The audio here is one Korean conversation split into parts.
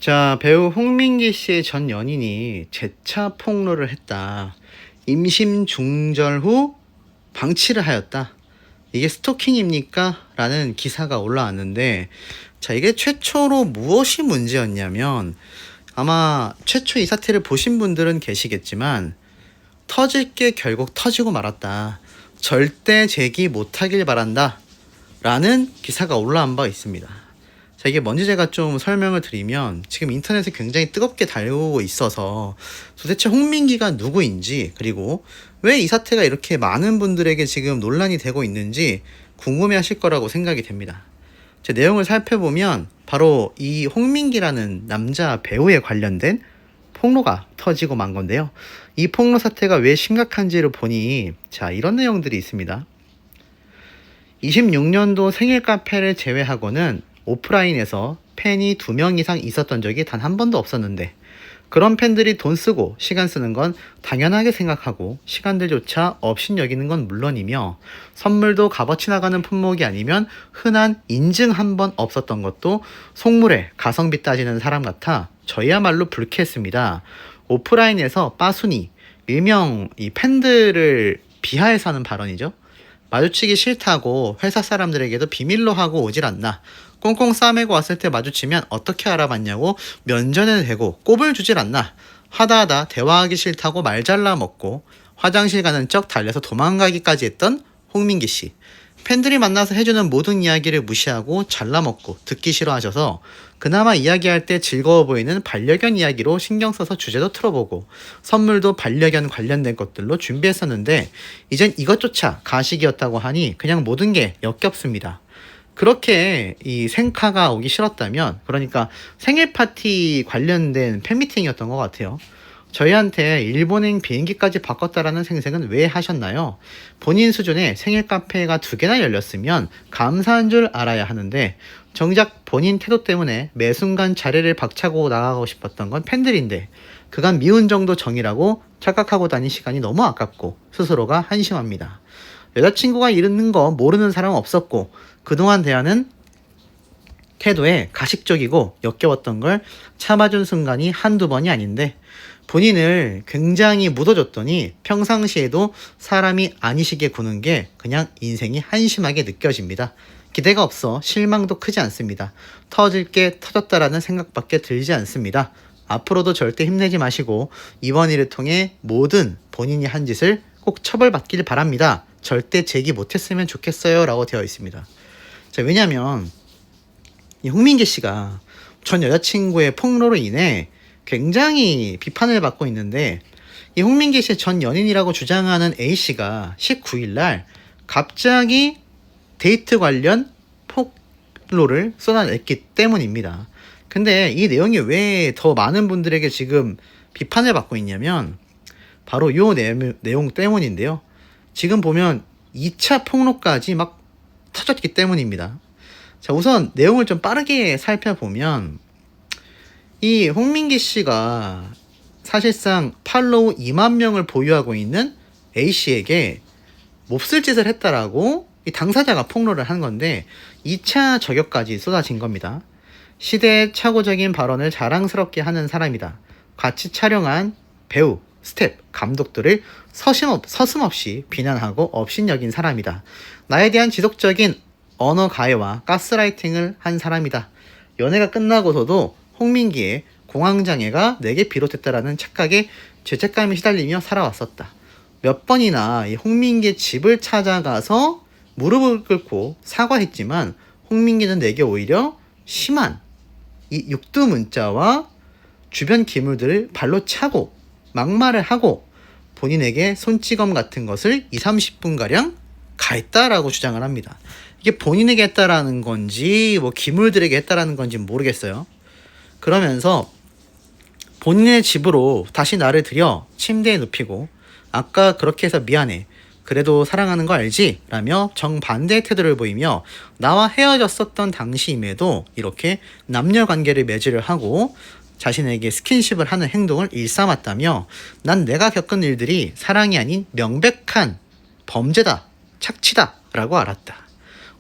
자, 배우 홍민기 씨의 전 연인이 재차 폭로를 했다. 임신 중절 후 방치를 하였다. 이게 스토킹입니까? 라는 기사가 올라왔는데, 자, 이게 최초로 무엇이 문제였냐면, 아마 최초 이 사태를 보신 분들은 계시겠지만, 터질 게 결국 터지고 말았다. 절대 재기 못하길 바란다. 라는 기사가 올라온 바 있습니다. 자, 이게 뭔지 제가 좀 설명을 드리면, 지금 인터넷에 굉장히 뜨겁게 달리고 있어서 도대체 홍민기가 누구인지, 그리고 왜 이 사태가 이렇게 많은 분들에게 지금 논란이 되고 있는지 궁금해 하실 거라고 생각이 됩니다. 제 내용을 살펴보면 바로 이 홍민기라는 남자 배우에 관련된 폭로가 터지고 만 건데요. 이 폭로 사태가 왜 심각한지를 보니, 자, 이런 내용들이 있습니다. 26년도 생일 카페를 제외하고는 오프라인에서 팬이 2명 이상 있었던 적이 단 한 번도 없었는데, 그런 팬들이 돈 쓰고 시간 쓰는 건 당연하게 생각하고 시간들조차 없인 여기는 건 물론이며, 선물도 값어치 나가는 품목이 아니면 흔한 인증 한 번 없었던 것도 속물에 가성비 따지는 사람 같아 저희야말로 불쾌했습니다. 오프라인에서 빠순이, 일명 이 팬들을 비하해서 하는 발언이죠. 마주치기 싫다고 회사 사람들에게도 비밀로 하고 오질 않나. 꽁꽁 싸매고 왔을 때 마주치면 어떻게 알아봤냐고 면전에 대고 꼽을 주질 않나. 하다 대화하기 싫다고 말 잘라 먹고 화장실 가는 척 달려서 도망가기까지 했던 홍민기 씨. 팬들이 만나서 해주는 모든 이야기를 무시하고 잘라먹고 듣기 싫어하셔서 그나마 이야기할 때 즐거워 보이는 반려견 이야기로 신경 써서 주제도 틀어보고 선물도 반려견 관련된 것들로 준비했었는데, 이젠 이것조차 가식이었다고 하니 그냥 모든 게 역겹습니다. 그렇게 이 생카가 오기 싫었다면, 그러니까 생일 파티 관련된 팬미팅이었던 것 같아요. 저희한테 일본행 비행기까지 바꿨다라는 생색은 왜 하셨나요? 본인 수준의 생일 카페가 2개나 열렸으면 감사한 줄 알아야 하는데, 정작 본인 태도 때문에 매 순간 자리를 박차고 나가고 싶었던 건 팬들인데, 그간 미운 정도 정이라고 착각하고 다닌 시간이 너무 아깝고 스스로가 한심합니다. 여자친구가 이러는 거 모르는 사람은 없었고, 그동안 대하는 태도에 가식적이고 역겨웠던 걸 참아준 순간이 한두 번이 아닌데, 본인을 굉장히 묻어줬더니 평상시에도 사람이 아니시게 구는 게 그냥 인생이 한심하게 느껴집니다. 기대가 없어 실망도 크지 않습니다. 터질 게 터졌다라는 생각밖에 들지 않습니다. 앞으로도 절대 힘내지 마시고 이번 일을 통해 모든 본인이 한 짓을 꼭 처벌받길 바랍니다. 절대 재기 못했으면 좋겠어요 라고 되어 있습니다. 자, 왜냐면 이 홍민기 씨가 전 여자친구의 폭로로 인해 굉장히 비판을 받고 있는데, 이 홍민기 씨의 전 연인이라고 주장하는 A씨가 19일 날 갑자기 데이트 관련 폭로를 쏟아냈기 때문입니다. 근데 이 내용이 왜 더 많은 분들에게 지금 비판을 받고 있냐면 바로 이 내용 때문인데요. 지금 보면 2차 폭로까지 막 터졌기 때문입니다. 자, 우선 내용을 좀 빠르게 살펴보면, 이 홍민기 씨가 사실상 팔로우 2만 명을 보유하고 있는 A씨에게 몹쓸 짓을 했다라고 이 당사자가 폭로를 한 건데, 2차 저격까지 쏟아진 겁니다. 시대의 착오적인 발언을 자랑스럽게 하는 사람이다. 같이 촬영한 배우, 스텝, 감독들을 서슴없이 비난하고 업신여긴 사람이다. 나에 대한 지속적인 언어 가해와 가스라이팅을 한 사람이다. 연애가 끝나고서도 홍민기의 공황장애가 내게 비롯했다라는 착각에 죄책감에 시달리며 살아왔었다. 몇 번이나 이 홍민기의 집을 찾아가서 무릎을 꿇고 사과했지만 홍민기는 내게 오히려 심한 이 육두 문자와 주변 기물들을 발로 차고 막말을 하고 본인에게 손찌검 같은 것을 20-30분가량 가했다라고 주장을 합니다. 이게 본인에게 했다라는 건지 뭐 기물들에게 했다라는 건지 모르겠어요. 그러면서 본인의 집으로 다시 나를 들여 침대에 눕히고 아까 그렇게 해서 미안해. 그래도 사랑하는 거 알지? 라며 정반대의 태도를 보이며 나와 헤어졌었던 당시임에도 이렇게 남녀관계를 매질을 하고 자신에게 스킨십을 하는 행동을 일삼았다며, 난 내가 겪은 일들이 사랑이 아닌 명백한 범죄다, 착취다 라고 알았다.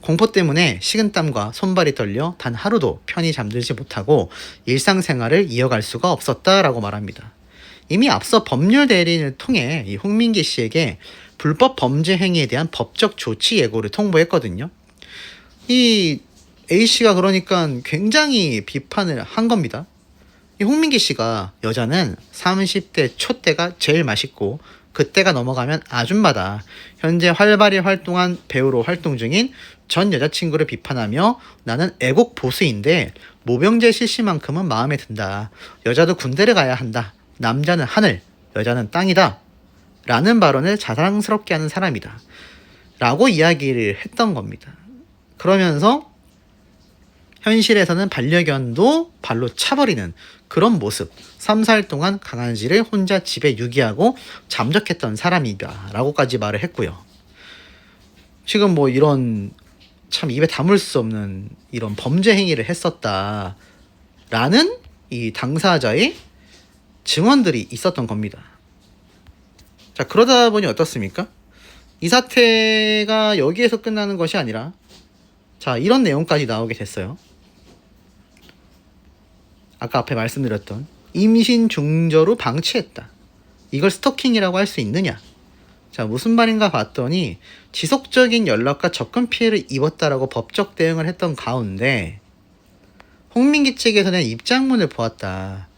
공포 때문에 식은땀과 손발이 떨려 단 하루도 편히 잠들지 못하고 일상생활을 이어갈 수가 없었다라고 말합니다. 이미 앞서 법률 대리인을 통해 이 홍민기 씨에게 불법 범죄 행위에 대한 법적 조치 예고를 통보했거든요. 이 A씨가 그러니까 굉장히 비판을 한 겁니다. 이 홍민기 씨가 여자는 30대 초때가 제일 맛있고 그때가 넘어가면 아줌마다. 현재 활발히 활동한 배우로 활동 중인 전 여자친구를 비판하며 나는 애국 보수인데 모병제 실시만큼은 마음에 든다. 여자도 군대를 가야 한다. 남자는 하늘, 여자는 땅이다. 라는 발언을 자랑스럽게 하는 사람이다. 라고 이야기를 했던 겁니다. 그러면서 현실에서는 반려견도 발로 차버리는 그런 모습, 3, 4일 동안 강아지를 혼자 집에 유기하고 잠적했던 사람이다 라고까지 말을 했고요. 지금 뭐 이런 참 입에 담을 수 없는 이런 범죄 행위를 했었다 라는 이 당사자의 증언들이 있었던 겁니다. 자, 그러다 보니 어떻습니까? 이 사태가 여기에서 끝나는 것이 아니라 자, 이런 내용까지 나오게 됐어요. 아까 앞에 말씀드렸던 임신 중저로 방치했다. 이걸 스토킹이라고 할 수 있느냐? 자, 무슨 말인가 봤더니 지속적인 연락과 접근 피해를 입었다라고 법적 대응을 했던 가운데 홍민기 측에서는 입장문을 보았다.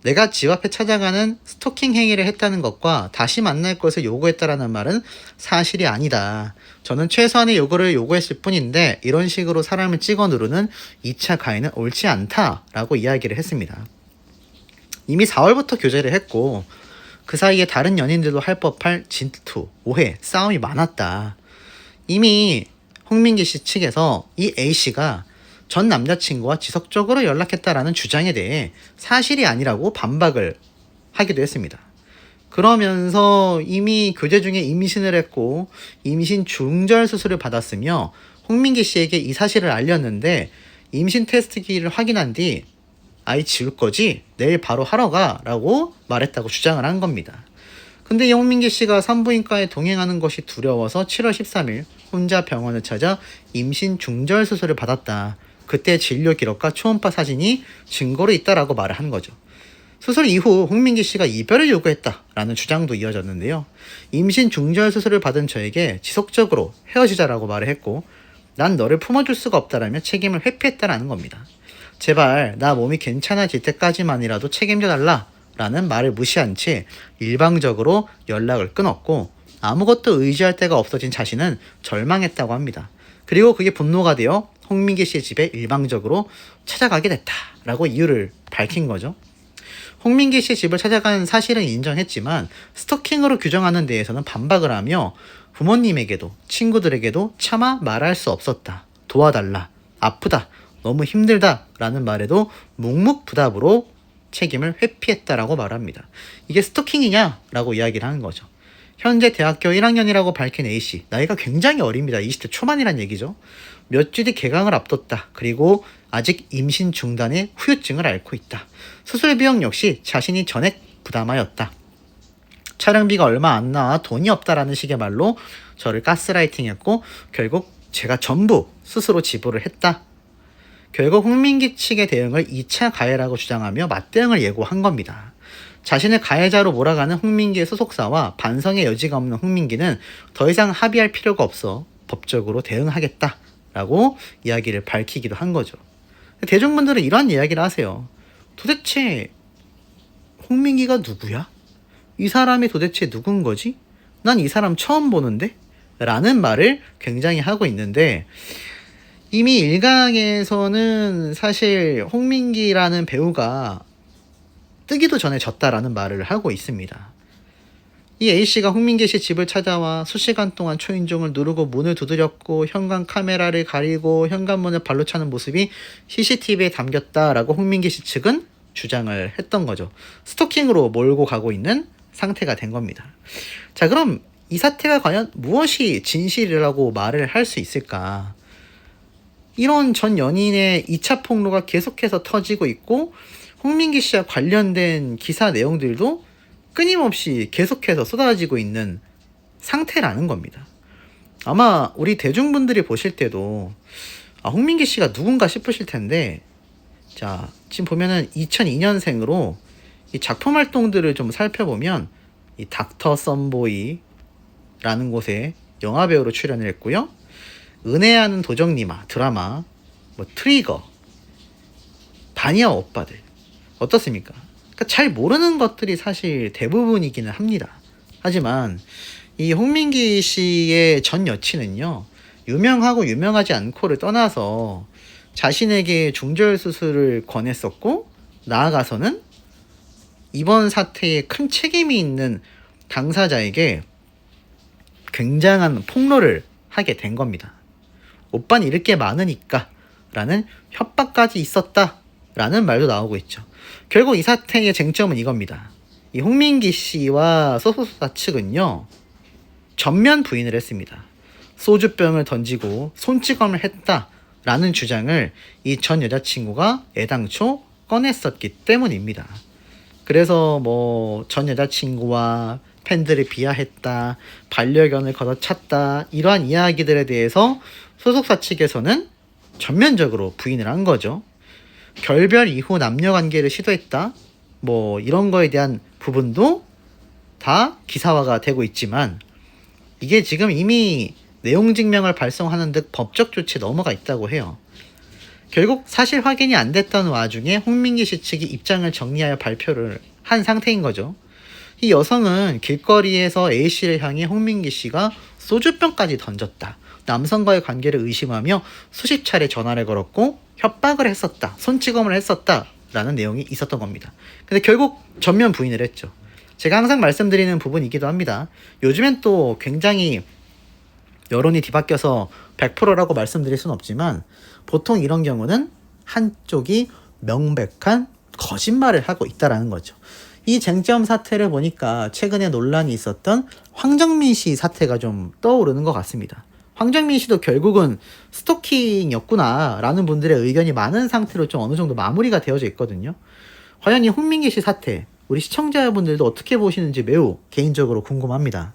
내가 집 앞에 찾아가는 스토킹 행위를 했다는 것과 다시 만날 것을 요구했다라는 말은 사실이 아니다. 저는 최소한의 요구를 요구했을 뿐인데 이런 식으로 사람을 찍어 누르는 2차 가해는 옳지 않다라고 이야기를 했습니다. 이미 4월부터 교제를 했고 그 사이에 다른 연인들도 할 법할 질투, 오해, 싸움이 많았다. 이미 홍민기 씨 측에서 이 A씨가 전 남자친구와 지속적으로 연락했다라는 주장에 대해 사실이 아니라고 반박을 하기도 했습니다. 그러면서 이미 교제 중에 임신을 했고 임신 중절 수술을 받았으며 홍민기 씨에게 이 사실을 알렸는데 임신 테스트기를 확인한 뒤 아이 지울 거지? 내일 바로 하러 가 라고 말했다고 주장을 한 겁니다. 근데 이 홍민기 씨가 산부인과에 동행하는 것이 두려워서 7월 13일 혼자 병원을 찾아 임신 중절 수술을 받았다. 그때 진료 기록과 초음파 사진이 증거로 있다라고 말을 한 거죠. 수술 이후 홍민기 씨가 이별을 요구했다라는 주장도 이어졌는데요. 임신 중절 수술을 받은 저에게 지속적으로 헤어지자라고 말을 했고 난 너를 품어줄 수가 없다라며 책임을 회피했다라는 겁니다. 제발 나 몸이 괜찮아질 때까지만이라도 책임져달라라는 말을 무시한 채 일방적으로 연락을 끊었고 아무것도 의지할 데가 없어진 자신은 절망했다고 합니다. 그리고 그게 분노가 되어 홍민기 씨의 집에 일방적으로 찾아가게 됐다라고 이유를 밝힌 거죠. 홍민기 씨의 집을 찾아간 사실은 인정했지만 스토킹으로 규정하는 데에서는 반박을 하며 부모님에게도 친구들에게도 차마 말할 수 없었다. 도와달라. 아프다. 너무 힘들다. 라는 말에도 묵묵부답으로 책임을 회피했다라고 말합니다. 이게 스토킹이냐? 라고 이야기를 하는 거죠. 현재 대학교 1학년이라고 밝힌 A씨, 나이가 굉장히 어립니다. 20대 초반이란 얘기죠. 몇 주 뒤 개강을 앞뒀다. 그리고 아직 임신 중단의 후유증을 앓고 있다. 수술 비용 역시 자신이 전액 부담하였다. 촬영비가 얼마 안 나와 돈이 없다라는 식의 말로 저를 가스라이팅했고 결국 제가 전부 스스로 지불을 했다. 결국 홍민기 측의 대응을 2차 가해라고 주장하며 맞대응을 예고한 겁니다. 자신을 가해자로 몰아가는 홍민기의 소속사와 반성의 여지가 없는 홍민기는 더 이상 합의할 필요가 없어 법적으로 대응하겠다라고 이야기를 밝히기도 한 거죠. 대중분들은 이러한 이야기를 하세요. 도대체 홍민기가 누구야? 이 사람이 도대체 누군 거지? 난 이 사람 처음 보는데? 라는 말을 굉장히 하고 있는데 이미 일각에서는 사실 홍민기라는 배우가 뜨기도 전에 졌다라는 말을 하고 있습니다. 이 A씨가 홍민기 씨 집을 찾아와 수시간 동안 초인종을 누르고 문을 두드렸고 현관 카메라를 가리고 현관문을 발로 차는 모습이 CCTV에 담겼다라고 홍민기 씨 측은 주장을 했던 거죠. 스토킹으로 몰고 가고 있는 상태가 된 겁니다. 자, 그럼 이 사태가 과연 무엇이 진실이라고 말을 할 수 있을까? 이런 전 연인의 2차 폭로가 계속해서 터지고 있고 홍민기 씨와 관련된 기사 내용들도 끊임없이 계속해서 쏟아지고 있는 상태라는 겁니다. 아마 우리 대중분들이 보실 때도 홍민기 씨가 누군가 싶으실 텐데, 자, 지금 보면은 2002년생으로 이 작품 활동들을 좀 살펴보면 이 닥터 썬보이라는 곳에 영화배우로 출연을 했고요. 은혜하는 도적님아 드라마, 뭐 트리거, 바니아 오빠들 어떻습니까? 그러니까 잘 모르는 것들이 사실 대부분이기는 합니다. 하지만 이 홍민기 씨의 전 여친은요, 유명하고 유명하지 않고를 떠나서 자신에게 중절 수술을 권했었고, 나아가서는 이번 사태에 큰 책임이 있는 당사자에게 굉장한 폭로를 하게 된 겁니다. 오빠는 잃을 게 많으니까 라는 협박까지 있었다 라는 말도 나오고 있죠. 결국 이 사태의 쟁점은 이겁니다. 이 홍민기 씨와 소속사 측은요, 전면 부인을 했습니다. 소주병을 던지고 손찌검을 했다라는 주장을 이 전 여자친구가 애당초 꺼냈었기 때문입니다. 그래서 뭐 전 여자친구와 팬들을 비하했다, 반려견을 걷어찼다, 이러한 이야기들에 대해서 소속사 측에서는 전면적으로 부인을 한 거죠. 결별 이후 남녀관계를 시도했다, 뭐 이런 거에 대한 부분도 다 기사화가 되고 있지만, 이게 지금 이미 내용증명을 발송하는 듯 법적 조치에 넘어가 있다고 해요. 결국 사실 확인이 안 됐던 와중에 홍민기 씨 측이 입장을 정리하여 발표를 한 상태인 거죠. 이 여성은 길거리에서 A씨를 향해 홍민기 씨가 소주병까지 던졌다, 남성과의 관계를 의심하며 수십 차례 전화를 걸었고 협박을 했었다, 손찌검을 했었다 라는 내용이 있었던 겁니다. 근데 결국 전면 부인을 했죠. 제가 항상 말씀드리는 부분이기도 합니다. 요즘엔 또 굉장히 여론이 뒤바뀌어서 100%라고 말씀드릴 수는 없지만, 보통 이런 경우는 한쪽이 명백한 거짓말을 하고 있다라는 거죠. 이 쟁점 사태를 보니까 최근에 논란이 있었던 황정민 씨 사태가 좀 떠오르는 것 같습니다. 황정민 씨도 결국은 스토킹이었구나 라는 분들의 의견이 많은 상태로 좀 어느 정도 마무리가 되어져 있거든요. 과연 이 홍민기 씨 사태, 우리 시청자분들도 어떻게 보시는지 매우 개인적으로 궁금합니다.